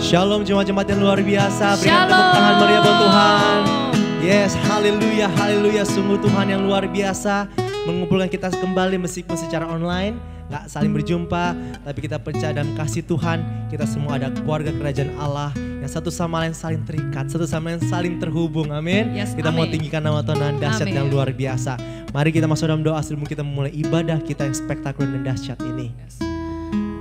Shalom jemaat-jemaat yang luar biasa. Berikan tepuk tangan meriah buat Tuhan. Yes, haleluya, haleluya. Sungguh Tuhan yang luar biasa mengumpulkan kita kembali meskipun secara online, gak saling berjumpa, tapi kita percaya dalam kasih Tuhan. Kita semua ada keluarga kerajaan Allah yang satu sama lain saling terikat, satu sama lain saling terhubung. Amin. Yes, kita amin. mau tinggikan nama Tuhan dahsyat yang luar biasa. Mari kita masuk dalam doa sebelum kita memulai ibadah kita yang spektakuler dan dahsyat ini. Yes.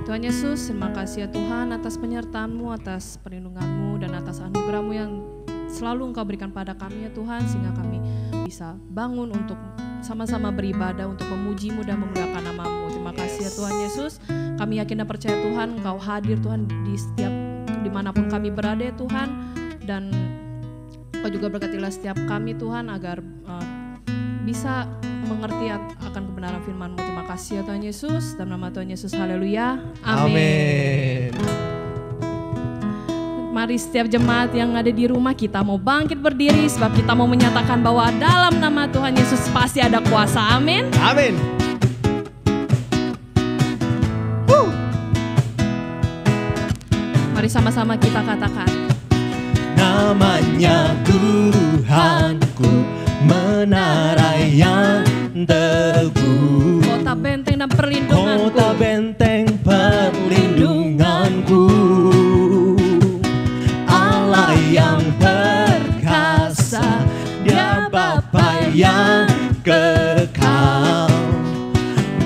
Tuhan Yesus, terima kasih ya Tuhan atas penyertaan-Mu, atas perlindungan-Mu, dan atas anugerah-Mu yang selalu Engkau berikan pada kami ya Tuhan, sehingga kami bisa bangun untuk sama-sama beribadah, untuk memuji-Mu dan memuliakan nama-Mu. Terima kasih ya Tuhan Yesus, kami yakin dan percaya Tuhan, Engkau hadir Tuhan di setiap, dimanapun kami berada ya Tuhan, dan Engkau juga berkatilah setiap kami Tuhan, agar bisa mengerti akan kebenaran firman-Mu. Terima kasih ya Tuhan Yesus, dalam nama Tuhan Yesus, haleluya, amin. Mari setiap jemaat yang ada di rumah, kita mau bangkit berdiri, sebab kita mau menyatakan bahwa dalam nama Tuhan Yesus pasti ada kuasa, amin. Amin. Mari sama-sama kita katakan, namanya Tuhanku, menara yang teguh, kota benteng dan perlindunganku, kota benteng perlindunganku, Allah yang perkasa, Dia Bapa yang kekal,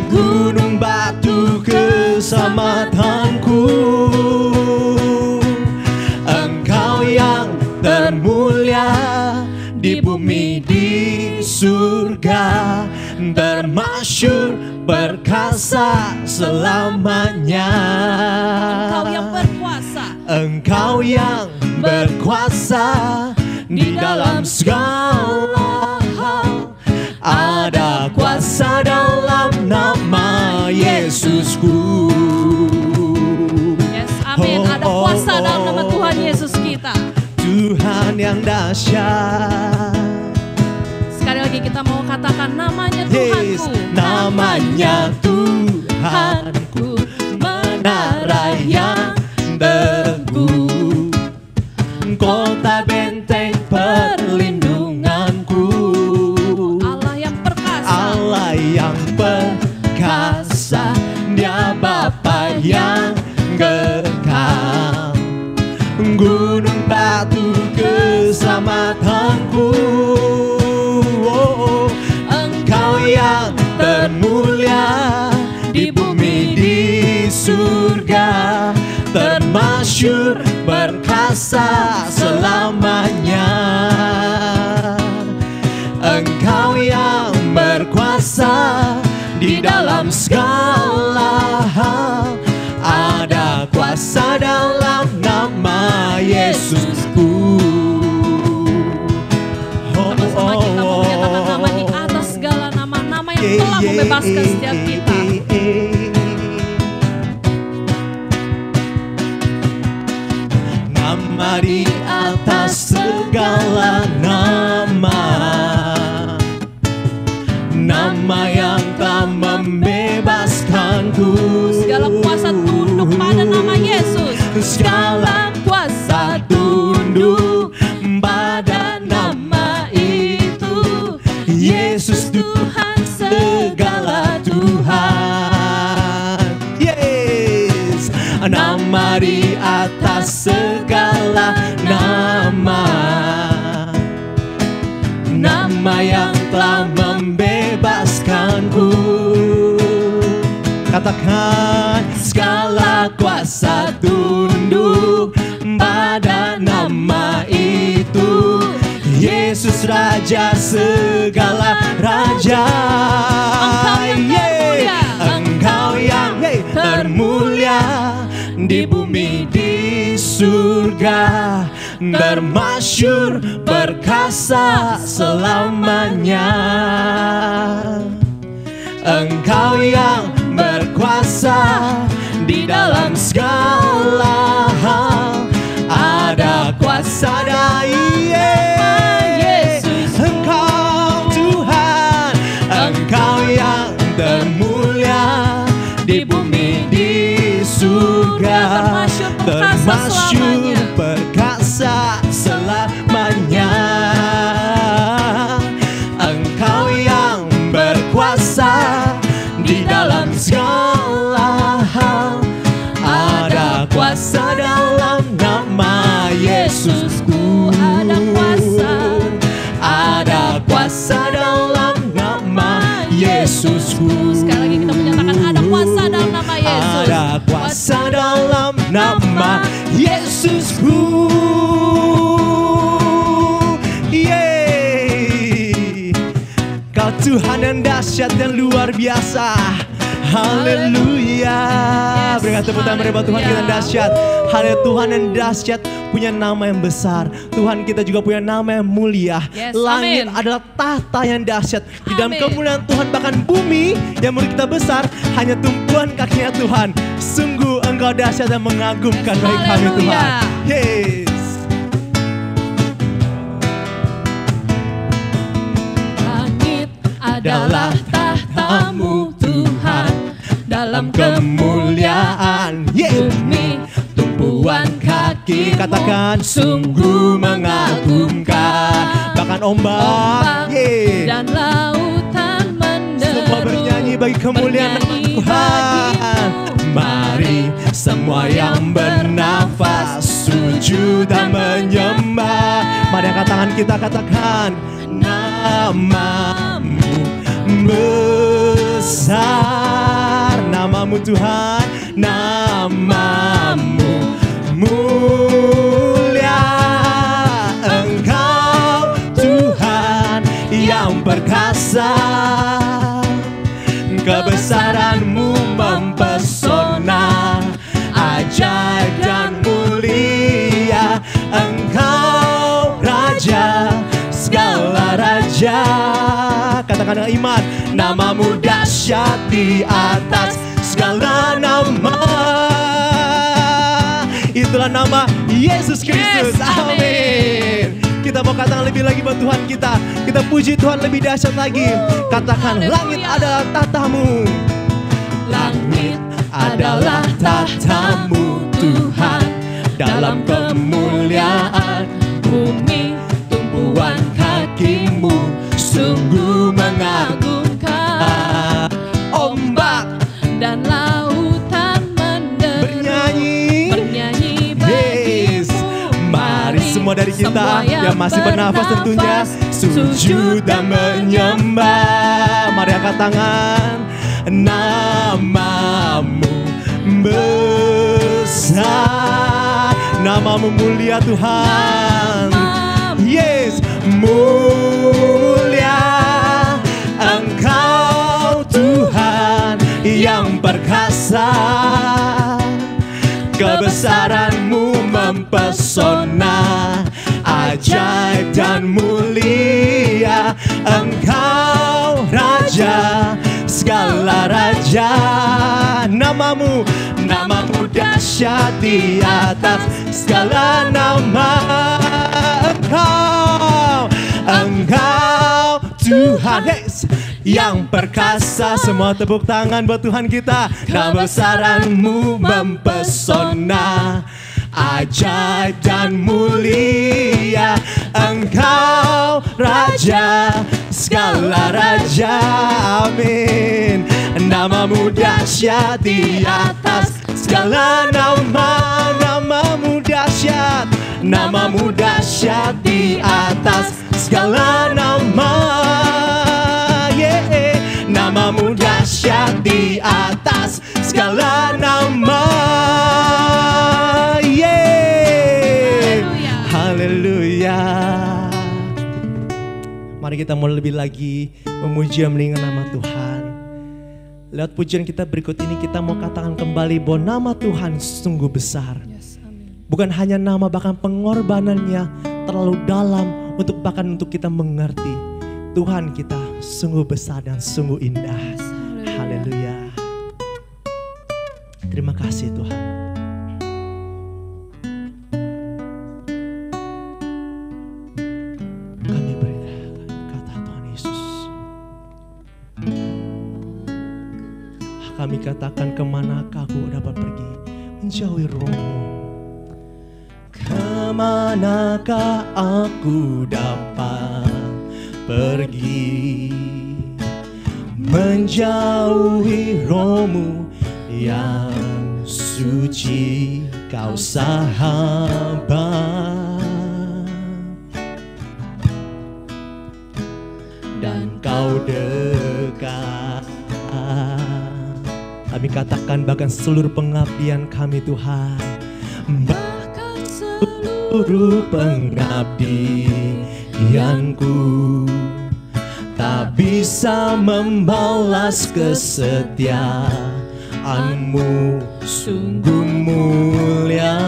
gunung batu keselamatanku, Engkau yang termulia di bumi di surga, termasyhur perkasa selamanya. Engkau yang berkuasa, Engkau yang berkuasa di dalam segala hal. Ada kuasa dalam nama Yesusku. Yes, amin. Ada kuasa dalam nama Tuhan Yesus kita. Tuhan yang dahsyat. Sekali lagi kita mau katakan namanya Yes, Tuhanku, namanya Tuhanku, menara yang teguh, kota benteng perlindunganku, Allah yang perkasa, Allah yang perkasa, Dia Bapa yang kekal, gunung batu keselamatanku, Engkau yang termulia di bumi di surga, termasyhur perkasa selamanya. Engkau yang berkuasa di dalam segala hal, ada kuasa dalam nama Yesusku. Sama-sama kita mau menyatakan nama di atas segala nama-nama yang telah membebaskan setiap kita. Nama di atas segala nama, nama yang telah membebaskanku. Segala kuasa tunduk pada nama Yesus. Segala kuasa tunduk pada nama itu. Yesus Tuhan, segala Tuhan. Yes, nama di atas segala nama, nama yang telah membebaskanku. Katakan, segala kuasa tunduk pada nama itu. Yesus Raja segala raja. Engkau yang termulia di bumi di surga, termasyhur perkasa selamanya. Engkau yang berkuasa di dalam segala hal, ada kuasa dari Yesus. Engkau Tuhan, Engkau yang termulia di bumi di surga, termasyhur segala hal. Ada kuasa dalam nama Yesusku. Ada kuasa dalam nama Yesusku. Sekali lagi kita menyatakan ada kuasa dalam nama Yesus. Ada kuasa dalam nama Yesusku. Yeay. Kau Tuhan yang dahsyat dan luar biasa. Haleluya. Berikan tepuk tangan beri Tuhan kita yang dahsyat. Haleluya, Tuhan yang dahsyat punya nama yang besar. Tuhan kita juga punya nama yang mulia. Langit adalah tahta yang dahsyat. Di dalam kemuliaan Tuhan, bahkan bumi yang menurut kita besar hanya tumpuan kakinya Tuhan. Sungguh Engkau dahsyat dan mengagumkan bagi kami Tuhan. Yes. Langit adalah tahta-Mu Tuhan, dalam kemuliaan bumi tumpuan kaki. Katakan sungguh mengagumkan. Bahkan ombak dan lautan menderu. Semua bernyanyi bagi kemuliaan nama Tuhan. Mari semua yang bernafas sujud dan menyembah. Mari angkat tangan kita, katakan nama-Mu besar. Nama-Mu Tuhan, nama-Mu mulia. Engkau Tuhan yang perkasa, kebesaran-Mu mempesona, ajaib dan mulia. Engkau Raja segala raja. Katakan dengan iman, nama-Mu dahsyat di atas segala nama. Itulah nama Yesus Kristus. Amin. Kita mau katakan lebih lagi buat Tuhan kita. Kita puji Tuhan lebih dahsyat lagi. Katakan langit adalah tahta-Mu. Langit adalah tahta-Mu Tuhan, dalam kemuliaan bumi tumpuan kaki-Mu sungguh mengagumkan. Ombak dan lautan menderu, bernyanyi bagimu. Mari semua dari kita yang masih bernafas tentunya sujud dan menyembah. Mari angkat tangan. Nama-Mu besar, nama-Mu mulia Tuhan. Yes, mulia. Engkau Tuhan yang perkasa, kebesaran-Mu mempesona, ajaib dan mulia. Engkau Raja segala raja. Nama-Mu dahsyat di atas segala nama. Engkau Tuhan yang perkasa. Semua tepuk tangan buat Tuhan kita. Kebesaran-Mu mempesona, ajaib dan mulia. Engkau Raja segala raja. Amin. Nama-Mu dahsyat di atas segala nama. Nama-Mu dahsyat, nama-Mu dahsyat di atas segala nama. Yeah. Nama-Mu dahsyat di atas segala nama. Yeah. Haleluya. Mari kita mulai lebih lagi memuji dan meninggikan nama Tuhan. Lewat pujian kita berikut ini kita mau katakan kembali bahwa nama Tuhan sungguh besar. Bukan hanya nama, bahkan pengorbanannya terlalu dalam bahkan untuk kita mengerti. Tuhan kita sungguh besar dan sungguh indah. Haleluya. Terima kasih Tuhan. Kami berikan kata Tuhan Yesus. Kami katakan kemanakah aku dapat pergi menjauhi Roh-Mu. Kemanakah aku dapat pergi menjauhi rohmu yang suci. Kau sahabat dan kau dekat. Kami katakan bahkan seluruh pengabdian kami Tuhan, bahkan seluruh pengabdianku tak bisa membalas kesetiaanmu, sungguh mulia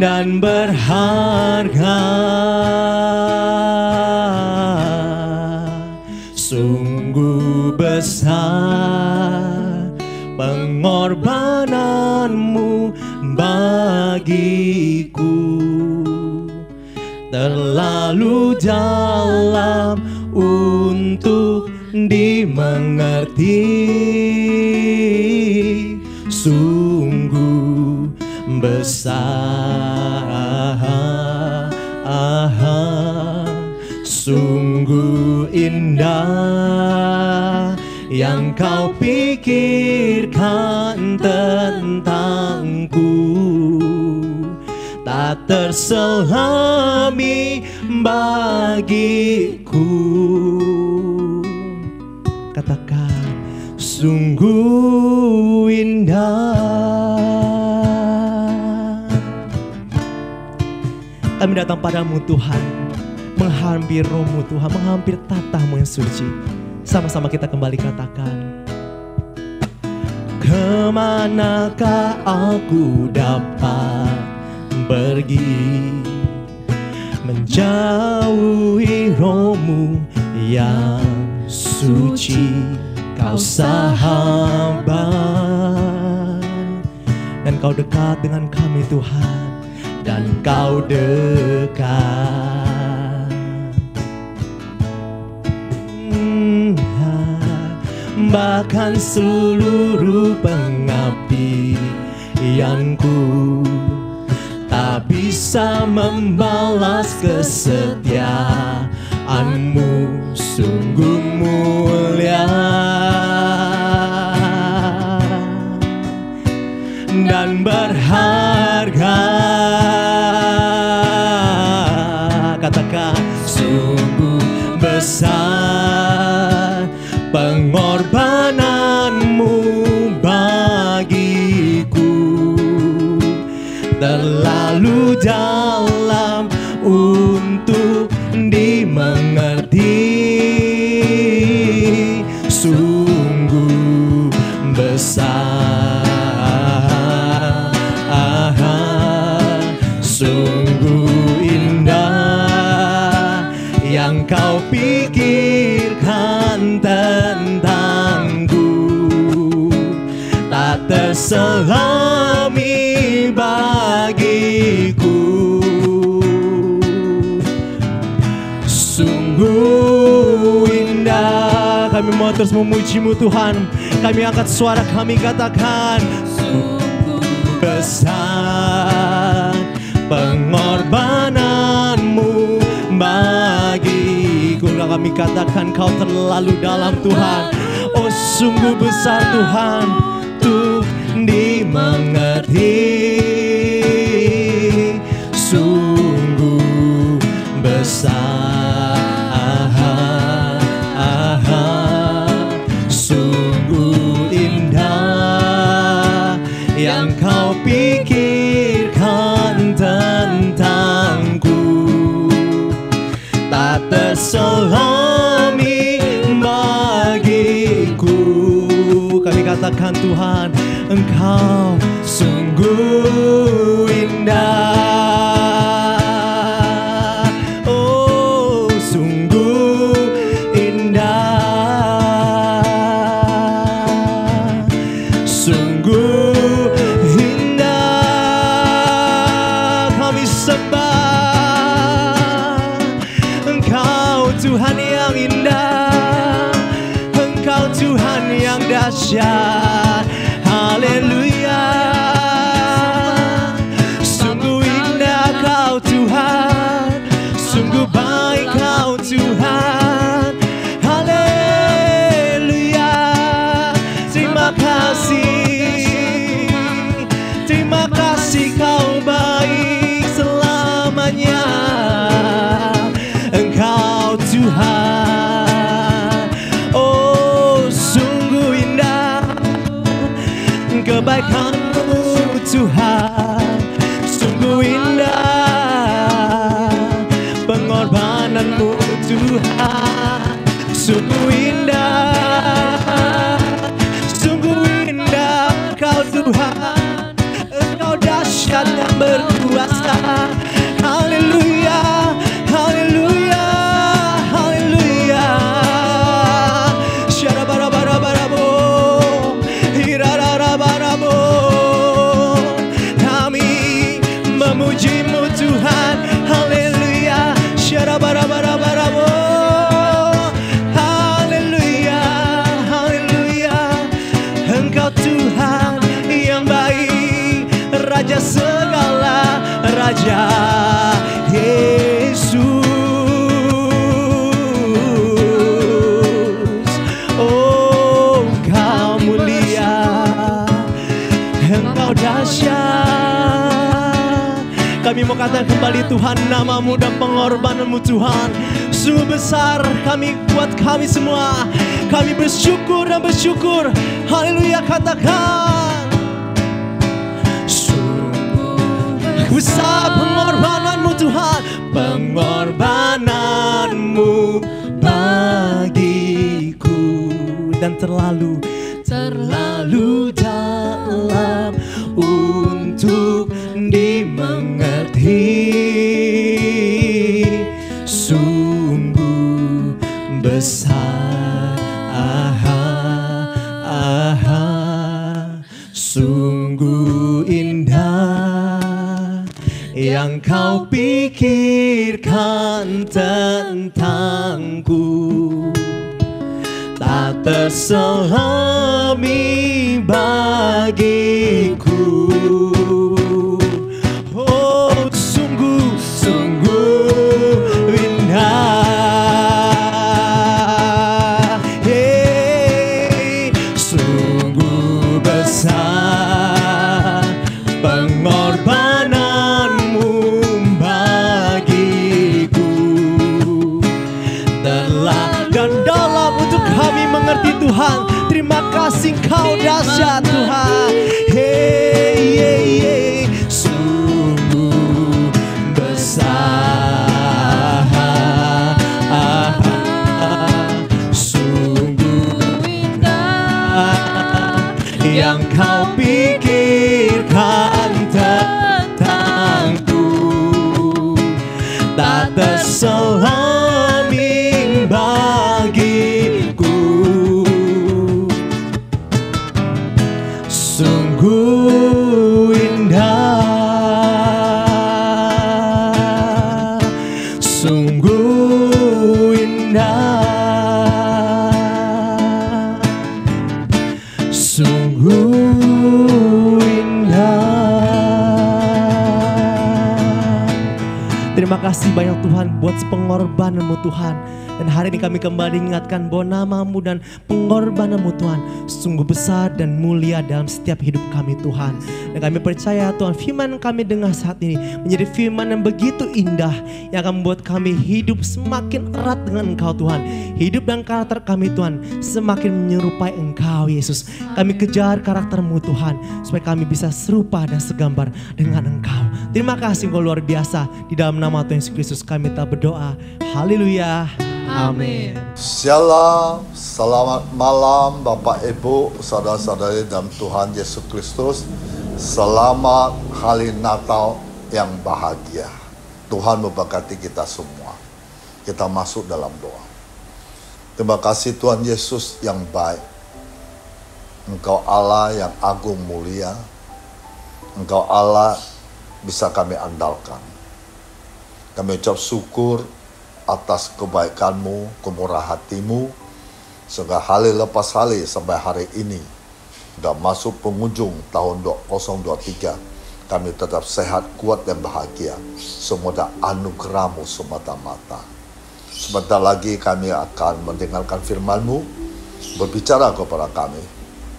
dan berharga. Sungguh besar pengorbananmu bagiku, terlalu dalam untuk dimengerti. Sungguh besar, sungguh indah yang kau pikirkan tentangku, tak terselami bagiku. Katakan sungguh indah. Kami datang padamu Tuhan, menghampir rohmu Tuhan, menghampir tatahmu yang suci. Sama-sama kita kembali katakan, kemanakah aku dapat pergi, menjauhi rohmu yang suci. Kau sahabat dan kau dekat dengan kami Tuhan, dan kau dekat. Bahkan seluruh pengabdianku tak bisa membalas kesetiaanmu, sungguh mulia dan berharga. Katakan sungguh besar pengorbananmu bagiku, terlalu dalam untuk dimengerti. Sungguh besar, sungguh indah yang kau pikirkan tentangku, tak terselami bagiku. Sungguh indah. Kami mau terus memujimu Tuhan. Kami angkat suara kami katakan, sungguh besar pengorbananmu bagiku. Kami katakan kau terlalu dalam Tuhan. Oh sungguh besar Tuhan untuk dimengerti. Sungguh besar, sungguh indah yang kau pikirkan tentangku, tak terselami bagiku. Kami katakan Tuhan, Engkau sungguh indah. Oh sungguh indah, sungguh indah. Kami sembah Engkau Tuhan yang indah, Engkau Tuhan yang dahsyat. Haleluya. Sungguh indah Kau Tuhan, sungguh baik Kau Tuhan. Haleluya. Terima kasih. Terima kasih kau baik selamanya. Engkau Tuhan. Oh, sungguh indah kebaikan-Mu Tuhan. Sungguh indah pengorbanan-Mu Tuhan. Sungguh indah. Sungguh indah Engkau Tuhan. Engkau dahsyat dan berkuasa. Haleluya. Haleluya. Haleluya. Syarabarabarabo. Hirararabarabo. Kami memuji-Mu Tuhan. Haleluya. Syarabarabarabo. Haleluya. Haleluya. Engkau Tuhan yang baik, Raja segala raja, Yesus. Oh, Engkau mulia, Engkau dahsyat. Kami mau katakan kembali Tuhan, nama-Mu dan pengorbanan-Mu Tuhan sungguh besar. Kami buat kami semua, kami bersyukur dan bersyukur. Haleluya, katakan sungguh besar pengorbanan-Mu Tuhan. Pengorbanan-Mu bagiku dan terlalu dalam untuk dimengerti. Sungguh besar, sungguh indah yang Kau pikirkan tentangku. Tak terselami bagiku. Oh, sungguh indah. Hey, sungguh besar pengorbanan-Mu bagiku. Telah dan dalam untuk kami mengerti Tuhan. Terima kasih Kau dahsyat Tuhan. Hey, hey, hey. Sungguh besar, sungguh indah yang Kau pikirkan tentangku. Tak terselami bagiku. Sungguh indah, sungguh indah, sungguh indah. Terima kasih banyak Tuhan buat pengorbanan-Mu Tuhan. Dan hari ini kami kembali ingatkan bahwa nama-Mu dan pengorbanan-Mu Tuhan sungguh besar dan mulia dalam setiap hidup kami Tuhan. Dan kami percaya Tuhan, firman yang kami dengar saat ini menjadi firman yang begitu indah, yang akan membuat kami hidup semakin erat dengan Engkau Tuhan. Hidup dan karakter kami Tuhan semakin menyerupai Engkau Yesus. Kami kejar karakter-Mu Tuhan supaya kami bisa serupa dan segambar dengan Engkau. Terima kasih Engkau luar biasa. Di dalam nama Tuhan Yesus Kristus kami telah berdoa. Haleluya. Amin. Shalom, selamat malam Bapak Ibu, saudara-saudari dalam Tuhan Yesus Kristus. Selamat hari Natal yang bahagia. Tuhan memberkati kita semua. Kita masuk dalam doa. Terima kasih Tuhan Yesus yang baik. Engkau Allah yang agung mulia. Engkau Allah bisa kami andalkan. Kami ucap syukur atas kebaikan-Mu, kemurah hati-Mu, sehingga hari lepas hari sampai hari ini, sudah masuk penghujung tahun 2023, kami tetap sehat, kuat dan bahagia. Semua anugerah-Mu semata-mata. Sebentar lagi kami akan mendengarkan firman-Mu, berbicara kepada kami.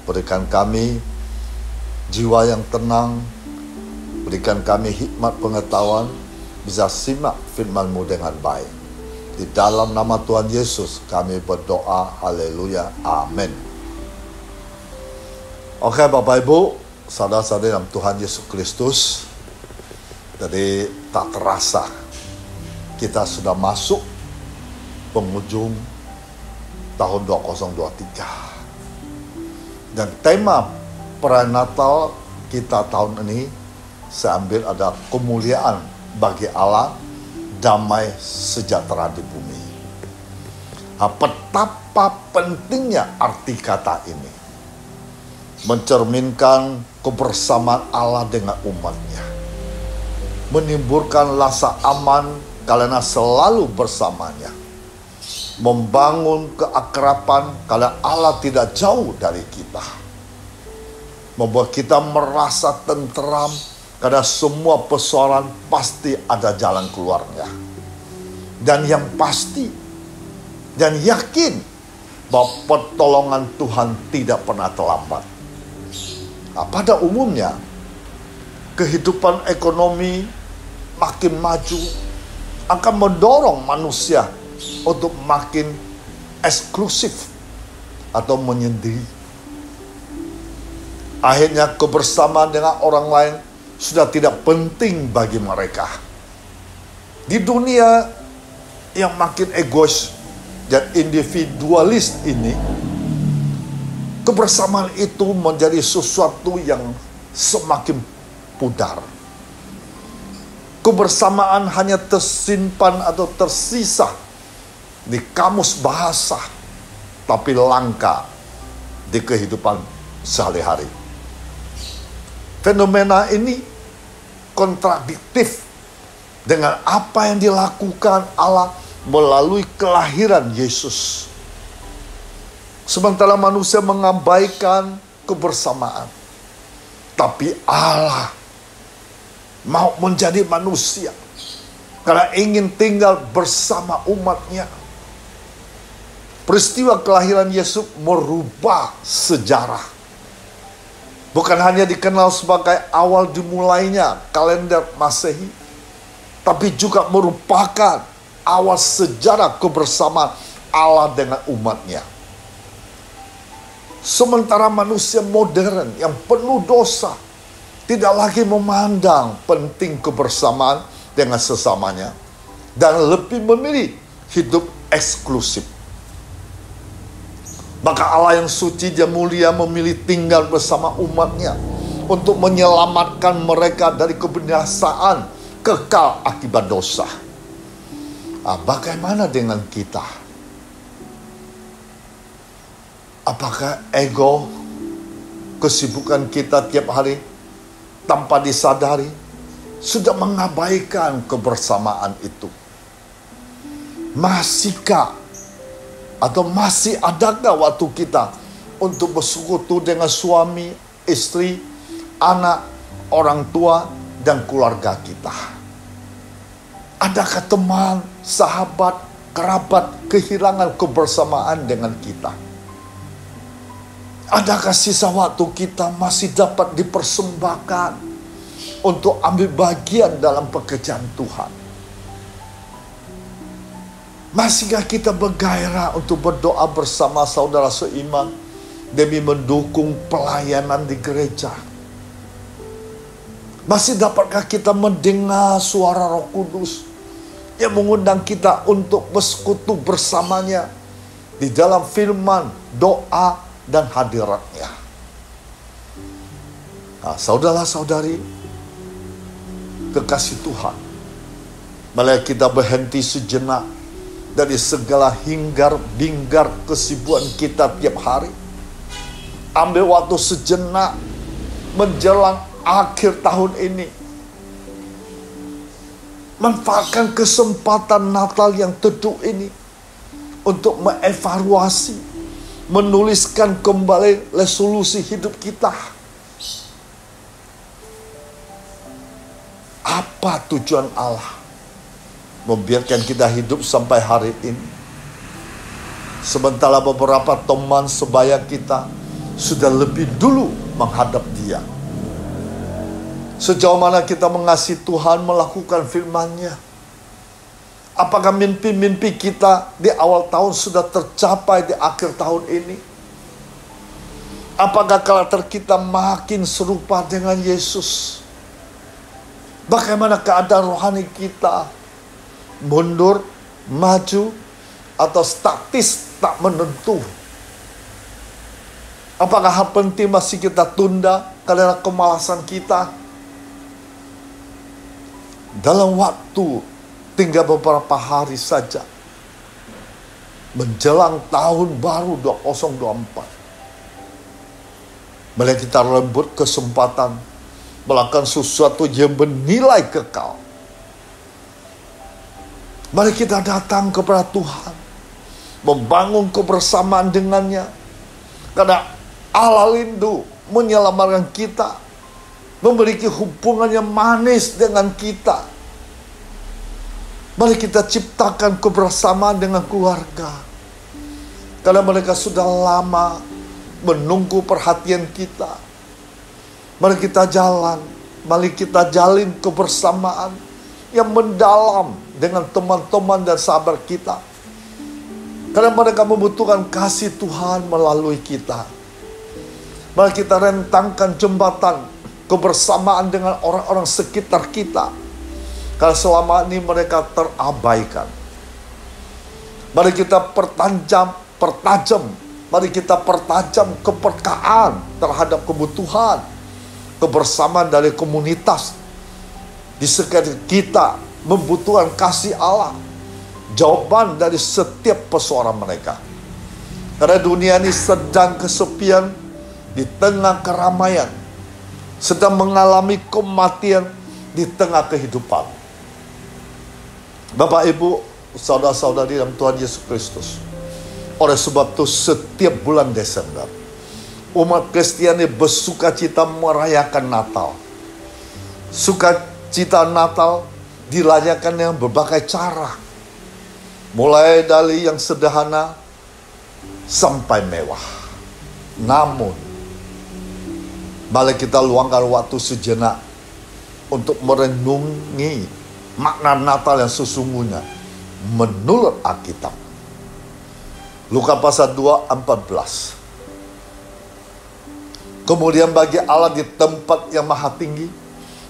Berikan kami jiwa yang tenang, berikan kami hikmat pengetahuan, bisa simak firman-Mu dengan baik. Di dalam nama Tuhan Yesus kami berdoa, haleluya, amin. Oke Bapak Ibu, saudara-saudari dalam Tuhan Yesus Kristus. Jadi tak terasa kita sudah masuk penghujung tahun 2023. Dan tema perayaan Natal kita tahun ini saya ambil ada kemuliaan bagi Allah, damai sejahtera di bumi. Betapa pentingnya arti kata ini. Mencerminkan kebersamaan Allah dengan umatnya. Menimbulkan rasa aman karena selalu bersamanya. Membangun keakraban karena Allah tidak jauh dari kita. Membuat kita merasa tenteram karena semua persoalan pasti ada jalan keluarnya. Dan yang pasti dan yakin bahwa pertolongan Tuhan tidak pernah terlambat. Nah, pada umumnya kehidupan ekonomi makin maju akan mendorong manusia untuk makin eksklusif atau menyendiri. Akhirnya kebersamaan dengan orang lain sudah tidak penting bagi mereka. Di dunia yang makin egois dan individualis ini, kebersamaan itu menjadi sesuatu yang semakin pudar. Kebersamaan hanya tersimpan atau tersisa di kamus bahasa, tapi langka di kehidupan sehari-hari. Fenomena ini kontradiktif dengan apa yang dilakukan Allah melalui kelahiran Yesus. Sementara manusia mengabaikan kebersamaan, tapi Allah mau menjadi manusia karena ingin tinggal bersama umatnya. Peristiwa kelahiran Yesus merubah sejarah. Bukan hanya dikenal sebagai awal dimulainya kalender Masehi, tapi juga merupakan awal sejarah kebersamaan Allah dengan umatnya. Sementara manusia modern yang penuh dosa tidak lagi memandang penting kebersamaan dengan sesamanya dan lebih memilih hidup eksklusif. Maka Allah yang suci dan mulia memilih tinggal bersama umatnya untuk menyelamatkan mereka dari kebinasaan kekal akibat dosa. Bagaimana dengan kita? Apakah ego, kesibukan kita tiap hari tanpa disadari sudah mengabaikan kebersamaan itu? Masihkah atau masih adakah waktu kita untuk bersekutu dengan suami, istri, anak, orang tua, dan keluarga kita? Adakah teman, sahabat, kerabat kehilangan kebersamaan dengan kita? Adakah sisa waktu kita masih dapat dipersembahkan untuk ambil bagian dalam pekerjaan Tuhan? Masihkah kita bergairah untuk berdoa bersama saudara seiman demi mendukung pelayanan di gereja? Masih dapatkah kita mendengar suara Roh Kudus yang mengundang kita untuk bersekutu bersamanya di dalam firman, doa, dan hadiratnya? Saudara-saudari kekasih Tuhan, mari kita berhenti sejenak dari segala hingar-bingar kesibukan kita tiap hari. Ambil waktu sejenak menjelang akhir tahun ini. Manfaatkan kesempatan Natal yang teduh ini untuk mengevaluasi, menuliskan kembali resolusi hidup kita. Apa tujuan Allah membiarkan kita hidup sampai hari ini. Sementara beberapa teman sebaya kita sudah lebih dulu menghadap Dia. Sejauh mana kita mengasihi Tuhan, melakukan firman-Nya? Apakah mimpi-mimpi kita di awal tahun sudah tercapai di akhir tahun ini? Apakah karakter kita makin serupa dengan Yesus? Bagaimana keadaan rohani kita? Mundur, maju, atau statis tak menentu? Apakah hal penting masih kita tunda karena kemalasan kita? Dalam waktu tinggal beberapa hari saja menjelang tahun baru 2024, mari kita rebut kesempatan melakukan sesuatu yang bernilai kekal. Mari kita datang kepada Tuhan, membangun kebersamaan dengannya, karena Allah rindu menyelamatkan kita, memiliki hubungan yang manis dengan kita. Mari kita ciptakan kebersamaan dengan keluarga, karena mereka sudah lama menunggu perhatian kita. Mari kita jalin kebersamaan yang mendalam dengan teman-teman dan sahabat kita, karena mereka membutuhkan kasih Tuhan melalui kita. Mari kita rentangkan jembatan kebersamaan dengan orang-orang sekitar kita, karena selama ini mereka terabaikan. Mari kita pertajam kepekaan terhadap kebutuhan kebersamaan dari komunitas di sekitar kita, membutuhkan kasih Allah, jawaban dari setiap persoalan mereka. Karena dunia ini sedang kesepian di tengah keramaian, sedang mengalami kematian di tengah kehidupan. Bapak, Ibu, saudara-saudari dalam Tuhan Yesus Kristus, oleh sebab itu setiap bulan Desember umat Kristiani bersukacita merayakan Natal. Sukacita Natal dirayakan dengan berbagai cara, mulai dari yang sederhana sampai mewah. Namun mari kita luangkan waktu sejenak untuk merenungi makna Natal yang sesungguhnya menurut Alkitab. Lukas pasal 2:14. Kemudian bagi Allah di tempat yang maha tinggi,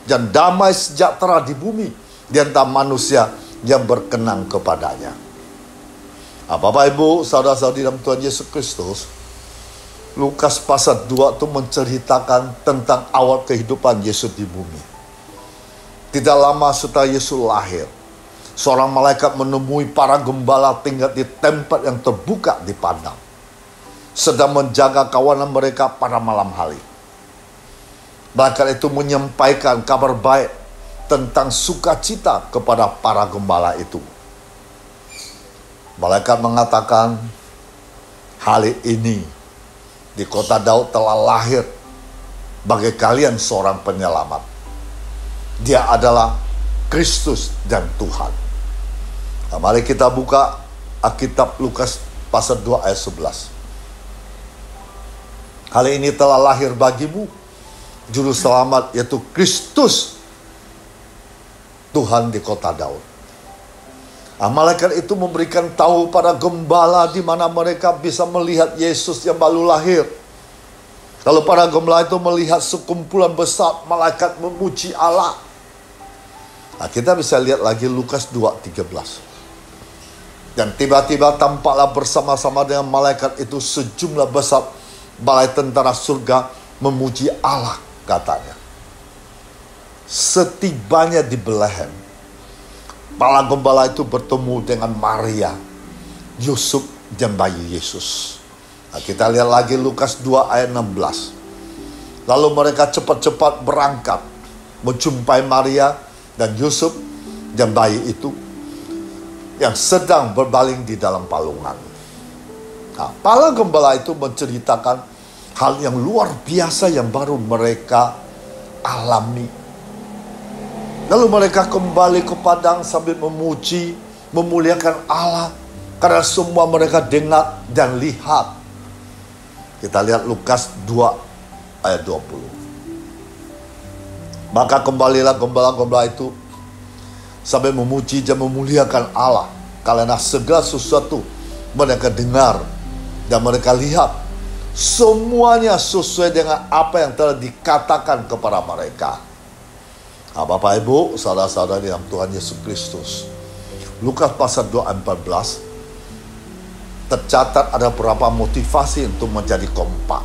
dan damai sejahtera di bumi di antara manusia yang berkenan kepadanya. Bapak, Ibu, saudara-saudari dalam Tuhan Yesus Kristus, Lukas pasal 2 itu menceritakan tentang awal kehidupan Yesus di bumi. Tidak lama setelah Yesus lahir, seorang malaikat menemui para gembala tinggal di tempat yang terbuka di padang, sedang menjaga kawanan mereka pada malam hari. Malaikat itu menyampaikan kabar baik tentang sukacita kepada para gembala itu. Malaikat mengatakan, hari ini di kota Daud telah lahir bagi kalian seorang penyelamat. Dia adalah Kristus dan Tuhan. Nah, mari kita buka Alkitab Lukas pasal 2 ayat 11. Hari ini telah lahir bagimu Juru Selamat, yaitu Kristus Tuhan di kota Daud. Malaikat itu memberikan tahu pada gembala di mana mereka bisa melihat Yesus yang baru lahir. Kalau para gembala itu melihat sekumpulan besar malaikat memuji Allah. Kita bisa lihat lagi Lukas 2:13. Dan tiba-tiba tampaklah bersama-sama dengan malaikat itu sejumlah besar balai tentara surga memuji Allah, katanya. Setibanya di Betlehem, para gembala itu bertemu dengan Maria, Yusuf, dan bayi Yesus. Kita lihat lagi Lukas 2 ayat 16. Lalu mereka cepat-cepat berangkat menjumpai Maria dan Yusuf dan bayi itu yang sedang berbaring di dalam palungan. Para gembala itu menceritakan hal yang luar biasa yang baru mereka alami. Lalu mereka kembali ke padang sambil memuji, memuliakan Allah. Karena semua mereka dengar dan lihat. Kita lihat Lukas 2 ayat 20. Maka kembalilah gembala-gembala itu sambil memuji dan memuliakan Allah. Karena segala sesuatu mereka dengar dan mereka lihat, semuanya sesuai dengan apa yang telah dikatakan kepada mereka. Bapak Ibu, saudara-saudara dalam Tuhan Yesus Kristus, Lukas pasal 2 ayat 14 tercatat ada beberapa motivasi untuk menjadi kompak.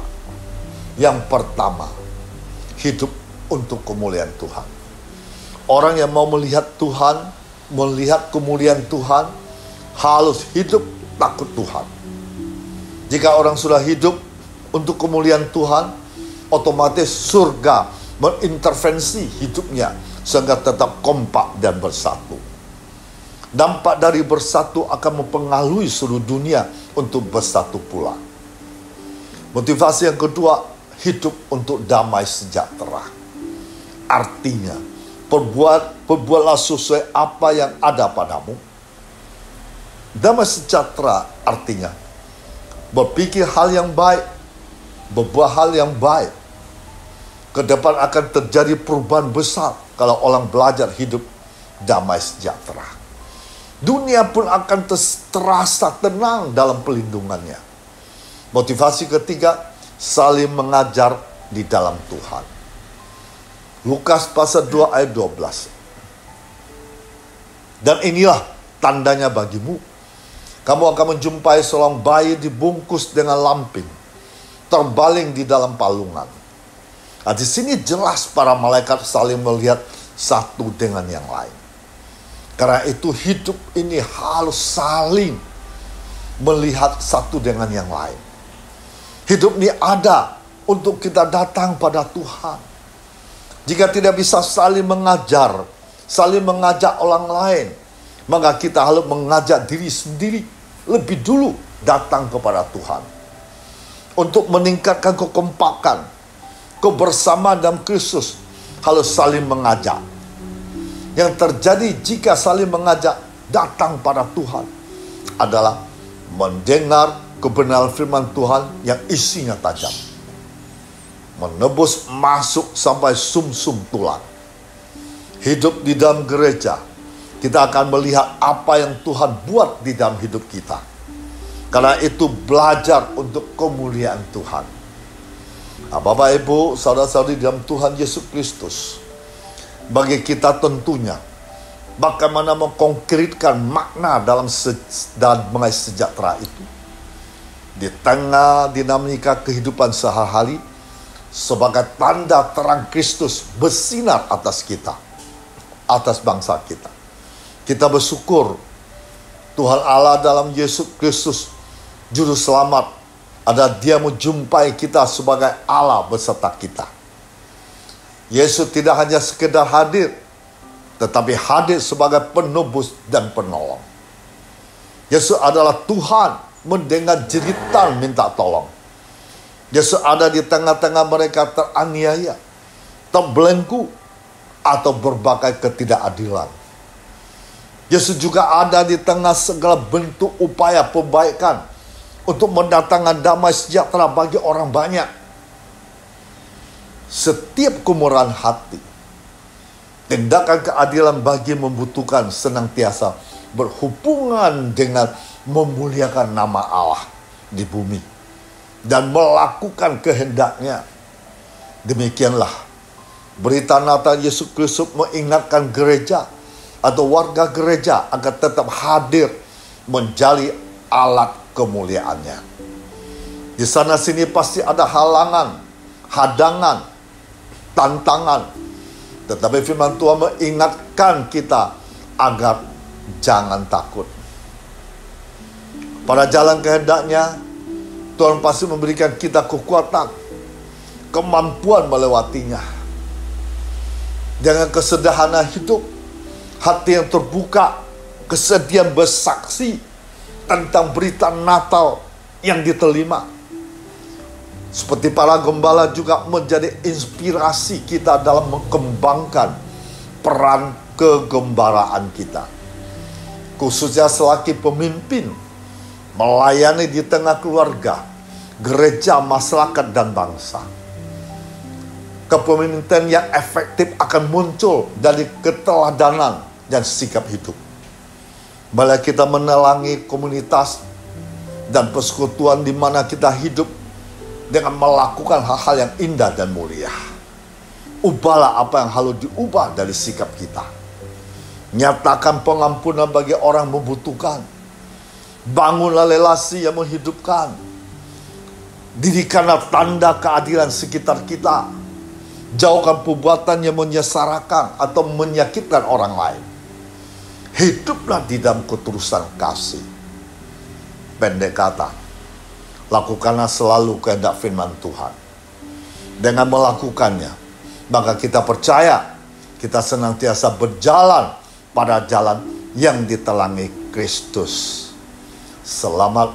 Yang pertama, hidup untuk kemuliaan Tuhan. Orang yang mau melihat Tuhan, melihat kemuliaan Tuhan, harus hidup takut Tuhan. Jika orang sudah hidup untuk kemuliaan Tuhan, otomatis surga mengintervensi hidupnya sehingga tetap kompak dan bersatu. Dampak dari bersatu akan mempengaruhi seluruh dunia untuk bersatu pula. Motivasi yang kedua, hidup untuk damai sejahtera. Artinya, perbuatlah sesuai apa yang ada padamu. Damai sejahtera artinya berpikir hal yang baik, berbuat hal yang baik. Ke depan akan terjadi perubahan besar kalau orang belajar hidup damai sejahtera. Dunia pun akan terasa tenang dalam pelindungannya. Motivasi ketiga, saling mengajar di dalam Tuhan. Lukas pasal 2 ayat 12. Dan inilah tandanya bagimu. Kamu akan menjumpai seorang bayi dibungkus dengan lampin, terbaling di dalam palungan. Nah, di sini jelas para malaikat saling melihat satu dengan yang lain. Karena itu hidup ini harus saling melihat satu dengan yang lain. Hidup ini ada untuk kita datang pada Tuhan. Jika tidak bisa saling mengajar, saling mengajak orang lain, maka kita harus mengajak diri sendiri lebih dulu datang kepada Tuhan. Untuk meningkatkan kekompakan, kebersamaan dalam Kristus, harus saling mengajak. Yang terjadi jika saling mengajak datang pada Tuhan adalah mendengar kebenaran firman Tuhan yang isinya tajam, menebus masuk sampai sumsum tulang. Hidup di dalam gereja, kita akan melihat apa yang Tuhan buat di dalam hidup kita. Karena itu belajar untuk kemuliaan Tuhan. Bapak Ibu, saudara-saudari dalam Tuhan Yesus Kristus, bagi kita tentunya bagaimana mengkonkretkan makna dalam damai sejahtera itu di tengah dinamika kehidupan sehari-hari sebagai tanda terang Kristus bersinar atas kita, atas bangsa kita. Kita bersyukur Tuhan Allah dalam Yesus Kristus Juru Selamat, ada Dia menjumpai kita sebagai Allah beserta kita. Yesus tidak hanya sekedar hadir, tetapi hadir sebagai penebus dan penolong. Yesus adalah Tuhan mendengar jeritan minta tolong. Yesus ada di tengah-tengah mereka teraniaya, terbelenggu, atau berbagai ketidakadilan. Yesus juga ada di tengah segala bentuk upaya perbaikan untuk mendatangkan damai sejahtera bagi orang banyak. Setiap kemurahan hati, tindakan keadilan bagi membutuhkan senantiasa berhubungan dengan memuliakan nama Allah di bumi dan melakukan kehendaknya. Demikianlah berita Natal Yesus Kristus mengingatkan gereja atau warga gereja agar tetap hadir menjadi alat kemuliaannya. Di sana sini pasti ada halangan, hadangan, tantangan. Tetapi firman Tuhan mengingatkan kita agar jangan takut. Pada jalan kehendaknya, Tuhan pasti memberikan kita kekuatan, kemampuan melewatinya. Dengan kesederhanaan hidup, hati yang terbuka, kesediaan bersaksi tentang berita Natal yang diterima. Seperti para gembala juga menjadi inspirasi kita dalam mengembangkan peran kegembaraan kita. Khususnya selagi pemimpin, melayani di tengah keluarga, gereja, masyarakat, dan bangsa. Kepemimpinan yang efektif akan muncul dari keteladanan dan sikap hidup. Bila kita menelangi komunitas dan persekutuan di mana kita hidup dengan melakukan hal-hal yang indah dan mulia. Ubahlah apa yang harus diubah dari sikap kita. Nyatakan pengampunan bagi orang membutuhkan. Bangunlah relasi yang menghidupkan. Dirikanlah tanda keadilan sekitar kita. Jauhkan perbuatan yang menyesarakan atau menyakitkan orang lain. Hiduplah di dalam ketulusan kasih. Pendek kata, lakukanlah selalu kehendak firman Tuhan. Dengan melakukannya, maka kita percaya kita senantiasa berjalan pada jalan yang ditelangi Kristus. Selamat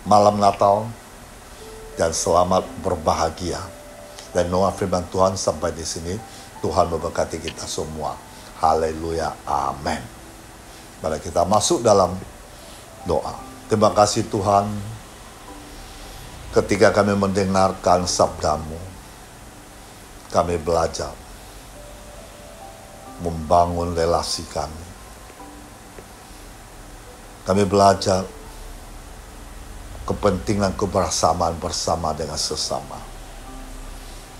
malam Natal dan selamat berbahagia. Dan doa firman Tuhan sampai di sini. Tuhan memberkati kita semua. Haleluya. Amin. Mari kita masuk dalam doa. Terima kasih Tuhan. Ketika kami mendengarkan sabdamu, kami belajar membangun relasi kami. Kami belajar kepentingan kebersamaan bersama dengan sesama.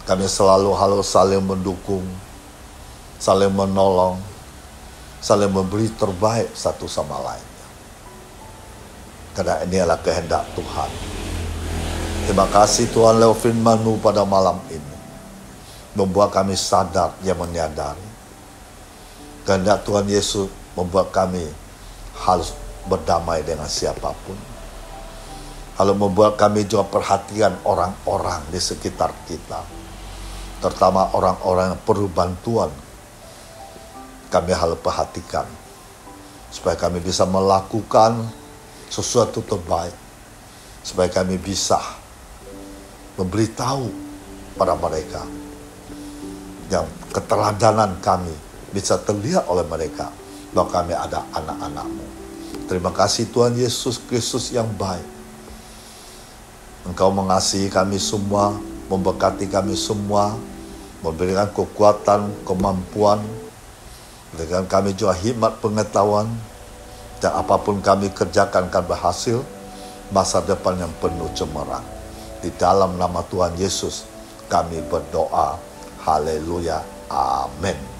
Kami selalu harus saling mendukung, saling menolong, saling memberi terbaik satu sama lainnya. Karena ini adalah kehendak Tuhan. Terima kasih Tuhan lewat firman-Mu pada malam ini. Membuat kami sadar yang menyadari. Kehendak Tuhan Yesus membuat kami harus berdamai dengan siapapun. Harus membuat kami juga perhatian orang-orang di sekitar kita. Terutama orang-orang yang perlu bantuan. Kami harus perhatikan. Supaya kami bisa melakukan sesuatu terbaik. Supaya kami bisa memberitahu pada mereka. Yang keteladanan kami bisa terlihat oleh mereka. Bahwa kami ada anak-anak-Mu. Terima kasih Tuhan Yesus Kristus yang baik. Engkau mengasihi kami semua. Memberkati kami semua. Memberikan kekuatan, kemampuan. Dengan kami juga hikmat pengetahuan. Dan apapun kami kerjakan akan berhasil. Masa depan yang penuh cemerlang. Di dalam nama Tuhan Yesus kami berdoa. Haleluya. Amin.